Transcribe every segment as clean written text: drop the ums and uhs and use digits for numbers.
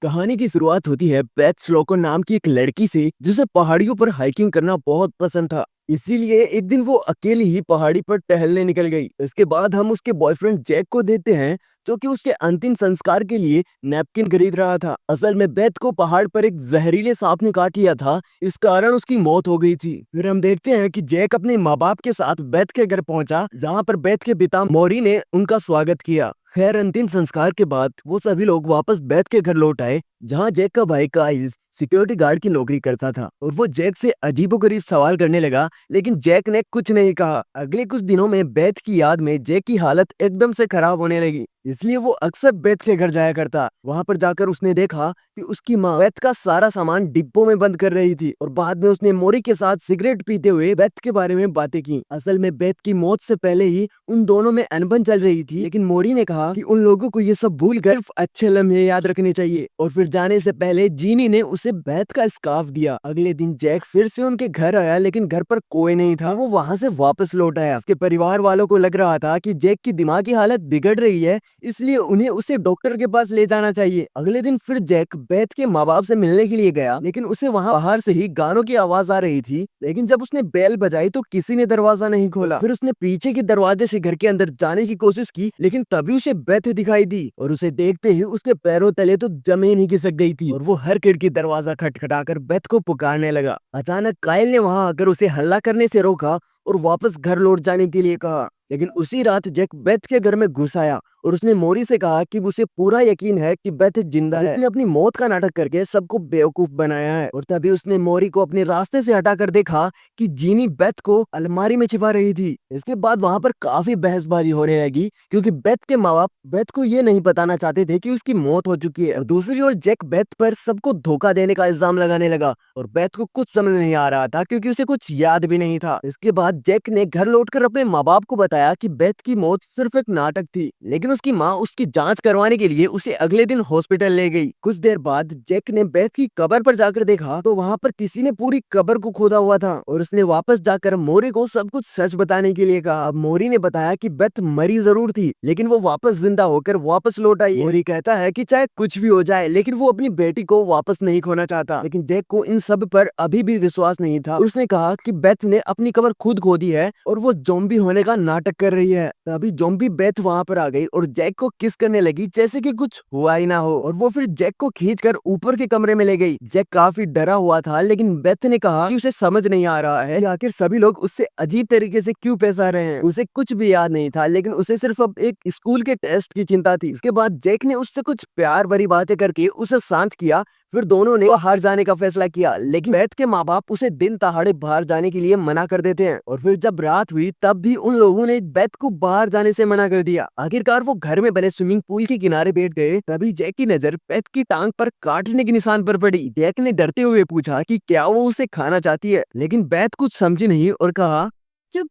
कहानी की शुरुआत होती है बेथ श्लोको नाम की एक लड़की से जिसे पहाड़ियों पर हाइकिंग करना बहुत पसंद था। इसीलिए एक दिन वो अकेली ही पहाड़ी पर टहलने निकल गई। इसके बाद हम उसके बॉयफ्रेंड जैक को देते हैं जो कि उसके अंतिम संस्कार के लिए नैपकिन खरीद रहा था। असल में बेथ को पहाड़ पर एक जहरीले सांप ने काट लिया था, इस कारण उसकी मौत हो गई थी। फिर हम देखते हैं कि जैक अपने माँ बाप के साथ बेथ के घर पहुंचा, जहाँ पर बेथ के पिता मौरी ने उनका स्वागत किया। खैर अंतिम संस्कार के बाद वो सभी लोग वापस बैथ के घर लौट आए, जहाँ जैक का भाई काइल सिक्योरिटी गार्ड की नौकरी करता था और वो जैक से अजीबोगरीब सवाल करने लगा, लेकिन जैक ने कुछ नहीं कहा। अगले कुछ दिनों में बेथ की याद में जैक की हालत एकदम से खराब होने लगी, इसलिए वो अक्सर बेथ के घर जाया करता। वहां पर जाकर उसने देखा कि उसकी माँ बेथ का सारा सामान डिब्बों में बंद कर रही थी और बाद में उसने मोरी के साथ सिगरेट पीते हुए बेथ के बारे में बातें की। असल में बेथ की मौत से पहले ही उन दोनों में अनबन चल रही थी, लेकिन मोरी ने कहा कि उन लोगों को ये सब भूल कर सिर्फ अच्छे लम्हे याद रखने चाहिए। और फिर जाने से पहले जीनी ने उसे बेथ का स्कार्फ दिया। अगले दिन जैक फिर से उनके घर आया, लेकिन घर पर कोई नहीं था। वो वहाँ से वापस लौट आया। उसके परिवार वालों को लग रहा था कि जैक की दिमागी हालत बिगड़ रही है, इसलिए उन्हें उसे डॉक्टर के पास ले जाना चाहिए। अगले दिन फिर जैक बेथ के माँ बाप से मिलने के लिए गया, लेकिन उसे वहाँ बाहर से ही गानों की आवाज आ रही थी। लेकिन जब उसने बेल बजाई तो किसी ने दरवाजा नहीं खोला। फिर उसने पीछे के दरवाजे से घर के अंदर जाने की कोशिश की, लेकिन तभी उसे बेथ दिखाई दी और उसे देखते ही उसके पैरों तले तो जमीन ही खिसक गई थी और वो हर खिड़की दरवाजा खटखटाकर बेथ को पुकारने लगा। अचानक काइल ने वहां आकर उसे हल्ला करने से रोका और वापस घर लौट जाने के लिए कहा। लेकिन उसी रात जैक बेथ के घर में घुस आया और उसने मोरी से कहा कि उसे पूरा यकीन है कि बेथ जिंदा है। उसने अपनी मौत का नाटक करके सबको बेवकूफ बनाया है। और तभी उसने मोरी को अपने रास्ते से हटाकर देखा कि जीनी बेथ को अलमारी में छिपा रही थी। इसके बाद वहां पर काफी बहसबाजी होने लगी, क्योंकि बेथ के माँ बाप बेथ को ये नहीं बताना चाहते थे कि उसकी मौत हो चुकी है। और दूसरी ओर जैक बेथ पर सबको धोखा देने का इल्जाम लगाने लगा और बेथ को कुछ समझ नहीं आ रहा था, क्योंकि उसे कुछ याद भी नहीं था। इसके बाद जैक ने घर लौटकर अपने माँ बाप को बताया कि बेथ की मौत सिर्फ एक नाटक थी, लेकिन उसकी माँ उसकी जांच करवाने के लिए उसे अगले दिन हॉस्पिटल ले गई। कुछ देर बाद जैक ने बेथ की कब्र पर जाकर देखा तो वहाँ पर किसी ने पूरी कब्र को खोदा हुआ था और उसने वापस जाकर मोरी को सब कुछ सच बताने के लिए कहा। अब मोरी ने बताया कि बेथ मरी जरूर थी, लेकिन वो वापस जिंदा होकर वापस लौट आई। मोरी कहता है कि चाहे कुछ भी हो जाए, लेकिन वो अपनी बेटी को वापस नहीं खोना चाहता। लेकिन जैक को इन सब पर अभी भी विश्वास नहीं था। उसने कहा कि बेथ ने अपनी कब्र खुद खोदी है और वो ज़ॉम्बी होने का नाटक कर रही है। तभी ज़ॉम्बी बेथ वहाँ पर आ गई और जैक को किस करने लगी जैसे कि कुछ हुआ ही ना हो, और वो फिर जैक को खींचकर ऊपर के कमरे में ले गई। जैक काफी डरा हुआ था, लेकिन बेथ ने कहा कि उसे समझ नहीं आ रहा है कि आखिर सभी लोग उससे अजीब तरीके से क्यों पेश आ रहे हैं। उसे कुछ भी याद नहीं था, लेकिन उसे सिर्फ अब एक स्कूल के टेस्ट की चिंता थी। इसके बाद जैक ने उससे कुछ प्यार भरी बातें करके उसे शांत किया। फिर दोनों ने बाहर जाने का फैसला किया, लेकिन बेथ के माँ बाप उसे दिन दहाड़े बाहर जाने के लिए मना कर देते हैं। और फिर जब रात हुई तब भी उन लोगों ने बेथ को बाहर जाने से मना कर दिया। आखिरकार वो घर में बने स्विमिंग पूल के किनारे बैठ गए। तभी जैक की नजर बेथ की टांग पर काटने के निशान पर पड़ी। जैक ने डरते हुए पूछा कि क्या वो उसे खाना चाहती है, लेकिन बेथ कुछ समझी नहीं और कहा, चुप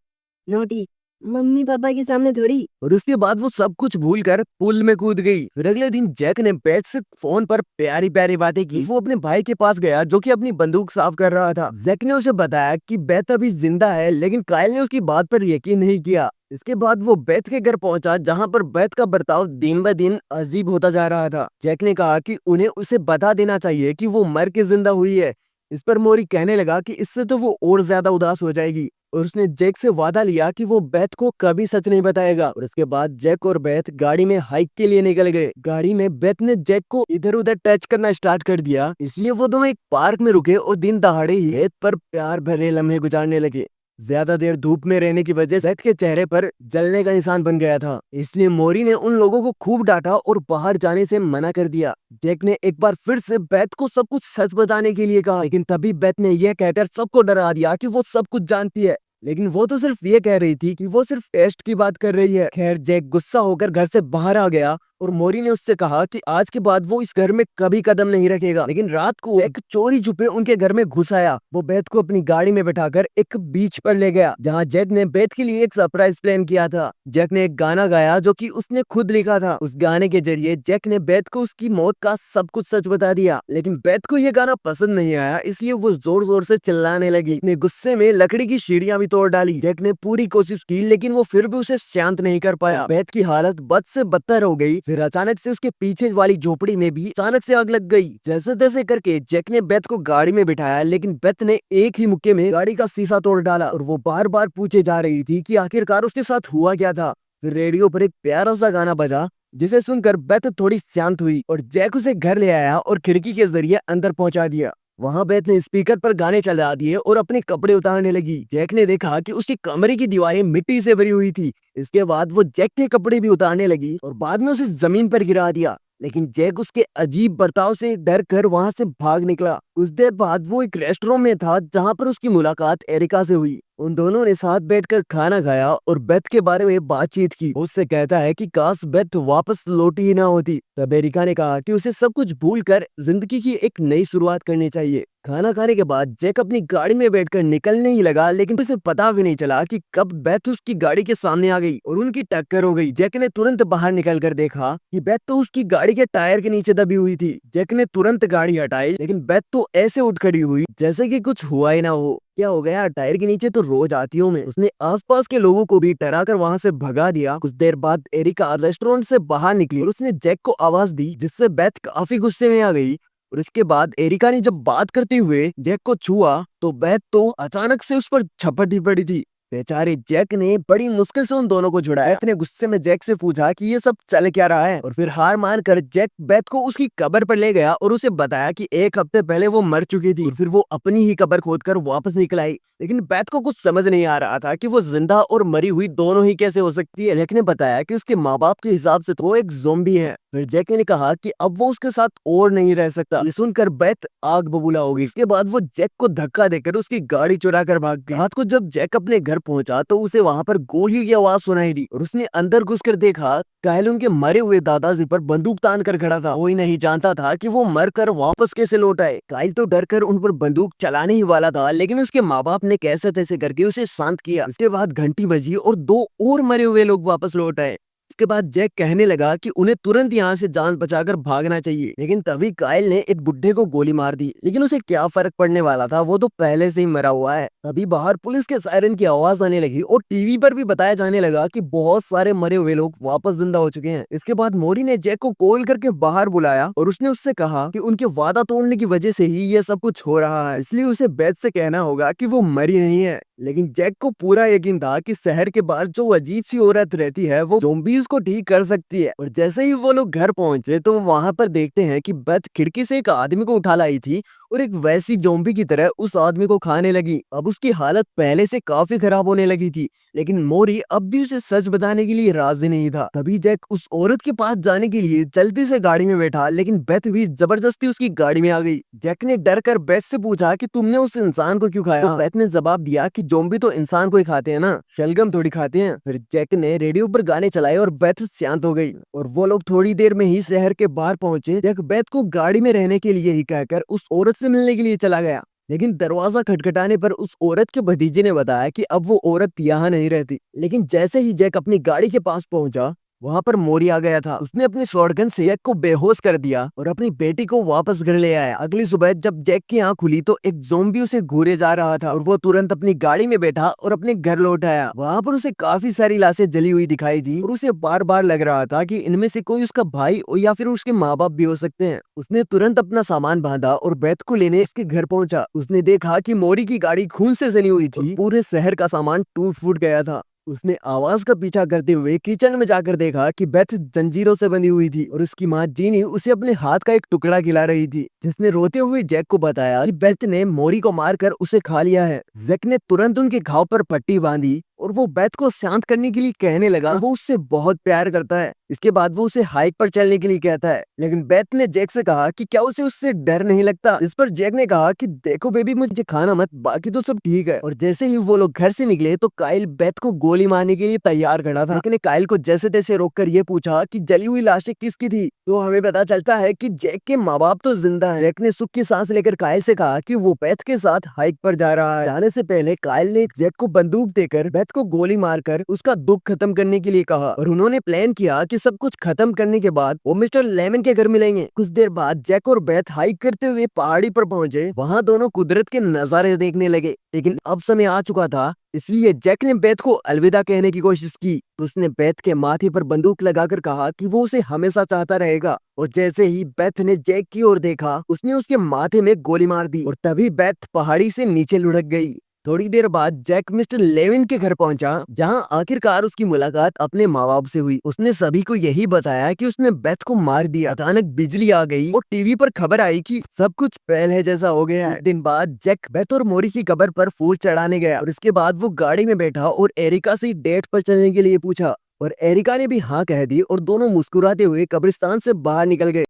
नोटी, मम्मी पापा के सामने थोड़ी। और उसके बाद वो सब कुछ भूलकर पूल में कूद गई। फिर अगले दिन जैक ने बेथ से फोन पर प्यारी प्यारी बातें की। वो अपने भाई के पास गया जो कि अपनी बंदूक साफ कर रहा था। जैक ने उसे बताया कि बेथ अभी जिंदा है, लेकिन काइल ने उसकी बात पर यकीन नहीं किया। इसके बाद वो बेथ के घर पहुंचा, जहां पर बेथ का बर्ताव दिन ब दिन अजीब होता जा रहा था। जैक ने कहा कि उन्हें उसे बता देना चाहिए कि वो मर के जिंदा हुई है। इस पर मोरी कहने लगा कि इससे तो वो और ज्यादा उदास हो जाएगी, और उसने जैक से वादा लिया कि वो बेथ को कभी सच नहीं बताएगा। और इसके बाद जैक और बेथ गाड़ी में हाइक के लिए निकल गए। गाड़ी में बेथ ने जैक को इधर उधर टच करना स्टार्ट कर दिया, इसलिए वो दोनों एक पार्क में रुके और दिन दहाड़े ही बेथ पर प्यार भरे लम्हे गुजारने लगे। ज्यादा देर धूप में रहने की वजह से बेथ के चेहरे पर जलने का निशान बन गया था, इसलिए मोरी ने उन लोगों को खूब डांटा और बाहर जाने से मना कर दिया। जैक ने एक बार फिर से बेथ को सब कुछ सच बताने के लिए कहा, लेकिन तभी बेथ ने यह कहकर सबको डरा दिया कि वो सब कुछ जानती है, लेकिन वो तो सिर्फ ये कह रही थी कि वो सिर्फ टेस्ट की बात कर रही है। खैर जैक गुस्सा होकर घर से बाहर आ गया और मोरी ने उससे कहा कि आज के बाद वो इस घर में कभी कदम नहीं रखेगा। लेकिन रात को एक चोरी छुपे उनके घर में घुस आया। वो बेथ को अपनी गाड़ी में बैठाकर एक बीच पर ले गया, जहाँ जैक ने बेथ के लिए एक सरप्राइज प्लान किया था। जैक ने एक गाना गाया जो कि उसने खुद लिखा था। उस गाने के जरिए जैक ने बेथ को उसकी मौत का सब कुछ सच बता दिया, लेकिन बेथ को यह गाना पसंद नहीं आया, इसलिए वो जोर जोर से चिल्लाने लगी। अपने गुस्से में लकड़ी की सीढ़ियां भी तोड़ डाली। जैक ने पूरी कोशिश की लेकिन वो फिर भी उसे शांत नहीं कर पाया। बेथ की हालत बद से बदतर हो गई। फिर अचानक से उसके पीछे वाली झोपड़ी में भी अचानक से आग लग गई। जैसे तैसे करके जैक ने बेथ को गाड़ी में बिठाया लेकिन बेथ ने एक ही मुक्के में गाड़ी का शीशा तोड़ डाला और वो बार बार पूछे जा रही थी कि आखिरकार उसके साथ हुआ क्या था। फिर रेडियो पर एक प्यारा सा गाना बजा जिसे सुनकर बेथ थोड़ी शांत हुई और जैक उसे घर ले आया और खिड़की के जरिए अंदर पहुंचा दिया। वहां बेथ ने स्पीकर पर गाने चला दिए और अपने कपड़े उतारने लगी। जैक ने देखा कि उसके कमरे की दीवारें मिट्टी से भरी हुई थी। इसके बाद वो जैक के कपड़े भी उतारने लगी और बाद में उसे जमीन पर गिरा दिया। लेकिन जैक उसके अजीब बर्ताव से डर कर वहां से भाग निकला। कुछ देर बाद वो एक रेस्टोरेंट में था जहां पर उसकी मुलाकात एरिका से हुई। उन दोनों ने साथ बैठकर खाना खाया और बेथ के बारे में बातचीत की। उससे कहता है कि काश बेथ वापस लौटी ही ना होती। तब एरिका ने कहा कि उसे सब कुछ भूलकर जिंदगी की एक नई शुरुआत करनी चाहिए। खाना खाने के बाद जैक अपनी गाड़ी में बैठकर निकलने ही लगा लेकिन उसे पता भी नहीं चला कि कब बेथ उसकी गाड़ी के सामने आ गई और उनकी टक्कर हो गई। जैक ने तुरंत बाहर निकलकर देखा कि बेथ तो उसकी गाड़ी के टायर के नीचे दबी हुई थी। जैक ने तुरंत गाड़ी हटाई लेकिन बेथ तो ऐसे उठ खड़ी हुई जैसे कि कुछ हुआ ही ना हो। क्या हो गया, टायर के नीचे तो रोज आती हूँ मैं। उसने आसपास के लोगों को भी डरा कर वहां से भगा दिया। कुछ देर बाद एरिका रेस्टोरेंट से बाहर निकली और उसने जैक को आवाज दी जिससे बेथ काफी गुस्से में आ गई। और इसके बाद एरिका ने जब बात करते हुए जैक को छुआ तो बेथ तो अचानक से उस पर झपट ही पड़ी थी। बेचारे जैक ने बड़ी मुश्किल से उन दोनों को छुड़ाया। बेथ ने गुस्से में जैक से पूछा कि ये सब चल क्या रहा है और फिर हार मान कर जैक बेथ को उसकी कब्र पर ले गया और उसे बताया कि एक हफ्ते पहले वो मर चुकी थी। और फिर वो अपनी ही कब्र खोदकर वापस निकल आई। लेकिन बेथ को कुछ समझ नहीं आ रहा था कि वो जिंदा और मरी हुई दोनों ही कैसे हो सकती है। जैक ने बताया कि उसके माँ बाप के हिसाब से तो वो एक ज़ॉम्बी है। फिर जैक ने कहा कि अब वो उसके साथ और नहीं रह सकता। ये सुनकर बेथ आग बबूला हो गई। इसके बाद वो जैक को धक्का देकर उसकी गाड़ी चुरा कर भाग गई। रात को जब जैक अपने घर पहुंचा तो उसे वहां पर गोलियों की आवाज सुनाई दी और उसने अंदर घुसकर देखा कायल उनके मरे हुए दादाजी पर बंदूक तान कर खड़ा था। कोई नहीं जानता था कि वो मर कर वापस कैसे लौट आए। कायल तो डर कर उन पर बंदूक चलाने ही वाला था लेकिन उसके माँ बाप ने कैसे तैसे करके उसे शांत किया। इसके बाद घंटी बजी और 2 और मरे हुए लोग वापस लौट आए। इसके बाद जैक कहने लगा कि उन्हें तुरंत यहाँ से जान बचाकर भागना चाहिए। लेकिन तभी कायल ने एक बुड्ढे को गोली मार दी। लेकिन उसे क्या फर्क पड़ने वाला था, वो तो पहले से ही मरा हुआ है। तभी बाहर पुलिस के सायरन की आवाज आने लगी और टीवी पर भी बताया जाने लगा कि बहुत सारे मरे हुए लोग वापस जिंदा हो चुके हैं। इसके बाद मोरी ने जैक को कॉल करके बाहर बुलाया और उसने उससे कहा कि उनके वादा तोड़ने की वजह से ही ये सब कुछ हो रहा है, इसलिए उसे बेथ से कहना होगा कि वो मरी नहीं है। लेकिन जैक को पूरा यकीन था कि शहर के बाहर जो अजीब सी औरत रहती है वो ज़ॉम्बीज़ को ठीक कर सकती है। और जैसे ही वो लोग घर पहुंचे तो वहां पर देखते हैं कि बेथ खिड़की से एक आदमी को उठा लाई थी और एक वैसी ज़ॉम्बी की तरह उस आदमी को खाने लगी। अब उसकी हालत पहले से काफी खराब होने लगी थी लेकिन मोरी अब भी उसे सच बताने के लिए राजी नहीं था। तभी जैक उस औरत के पास जाने के लिए जल्दी से गाड़ी में बैठा लेकिन बेथ भी जबरदस्ती उसकी गाड़ी में आ गई। जैक ने डर कर बेथ से पूछा कि तुमने उस इंसान को क्यों खाया? तो बेथ ने जवाब दिया कि ज़ॉम्बी तो इंसान को ही खाते हैं ना, शलगम थोड़ी खाते हैं। फिर जैक ने रेडियो पर गाने चलाए और बेथ शांत हो गई और वो लोग थोड़ी देर में ही शहर के बाहर पहुंचे। जैक बेथ को गाड़ी में रहने के लिए ही कहकर उस औरत से मिलने के लिए चला गया। लेकिन दरवाजा खटखटाने पर उस औरत के भतीजे ने बताया कि अब वो औरत यहाँ नहीं रहती। लेकिन जैसे ही जैक अपनी गाड़ी के पास पहुंचा वहां पर मोरी आ गया था। उसने अपनी शॉटगन से जैक को बेहोश कर दिया और अपनी बेटी को वापस घर ले आया। अगली सुबह जब जैक की आंख खुली तो एक ज़ॉम्बी उसे घूरे जा रहा था और वो तुरंत अपनी गाड़ी में बैठा और अपने घर लौट आया। वहां पर उसे काफी सारी लाशें जली हुई दिखाई दी और उसे बार बार लग रहा था कि इनमें से कोई उसका भाई या फिर उसके माँ बाप भी हो सकते हैं। उसने तुरंत अपना सामान बांधा और बेथ को लेने उसके घर पहुंचा। उसने देखा कि मोरी की गाड़ी खून से सनी हुई थी, पूरे शहर का सामान टूट फूट गया था। उसने आवाज का पीछा करते हुए किचन में जाकर देखा कि बेथ जंजीरों से बंधी हुई थी और उसकी माँ जीनी उसे अपने हाथ का एक टुकड़ा खिला रही थी, जिसने रोते हुए जैक को बताया कि बेथ ने मोरी को मारकर उसे खा लिया है। जैक ने तुरंत उनके घाव पर पट्टी बांधी और वो बेथ को शांत करने के लिए कहने लगा वो उससे बहुत प्यार करता है। इसके बाद वो उसे हाइक पर चलने के लिए कहता है। लेकिन बेथ ने जैक से कहा कि क्या उसे उससे डर नहीं लगता। इस पर जैक ने कहा कि देखो बेबी, मुझे खाना मत, बाकी तो सब ठीक है। और जैसे ही वो लोग घर से निकले तो काइल बेथ को गोली मारने के लिए तैयार खड़ा था। जैक ने काइल को जैसे तैसे रोककर ये पूछा कि जली हुई लाशें किसकी थी। तो हमें पता चलता है कि जैक के माँ बाप तो जिंदा है। जैक ने सुख की सांस लेकर काइल से कहा कि वो बेथ के साथ हाइक पर जा रहा है। जाने से पहले काइल ने जैक को बंदूक देकर बेथ को गोली मारकर उसका दुख खत्म करने के लिए कहा और उन्होंने प्लान किया कि सब कुछ खत्म करने के बाद वो मिस्टर लेमन के घर मिलेंगे। कुछ देर बाद जैक और बेथ हाइक करते हुए पहाड़ी पर पहुंचे। वहां दोनों कुदरत के नजारे देखने लगे, लेकिन अब समय आ चुका था, इसलिए जैक ने बेथ को अलविदा कहने की कोशिश की। उसने बेथ के माथे पर बंदूक लगाकर कहा कि वो उसे हमेशा चाहता रहेगा और जैसे ही बेथ ने जैक की ओर देखा, उसने उसके माथे में गोली मार दी और तभी बेथ पहाड़ी से नीचे लुढ़क गई। थोड़ी देर बाद जैक मिस्टर लेविन के घर पहुंचा, जहां आखिरकार उसकी मुलाकात अपने माँ बाप से हुई। उसने सभी को यही बताया कि उसने बेथ को मार दिया। अचानक बिजली आ गई और टीवी पर खबर आई कि सब कुछ पहले जैसा हो गया है। दिन बाद जैक बेथ और मोरी की कब्र पर फूल चढ़ाने गया और इसके बाद वो गाड़ी में बैठा और एरिका से डेट पर चलने के लिए पूछा और एरिका ने भी हाँ कह दी और दोनों मुस्कुराते हुए कब्रिस्तान से बाहर निकल गए।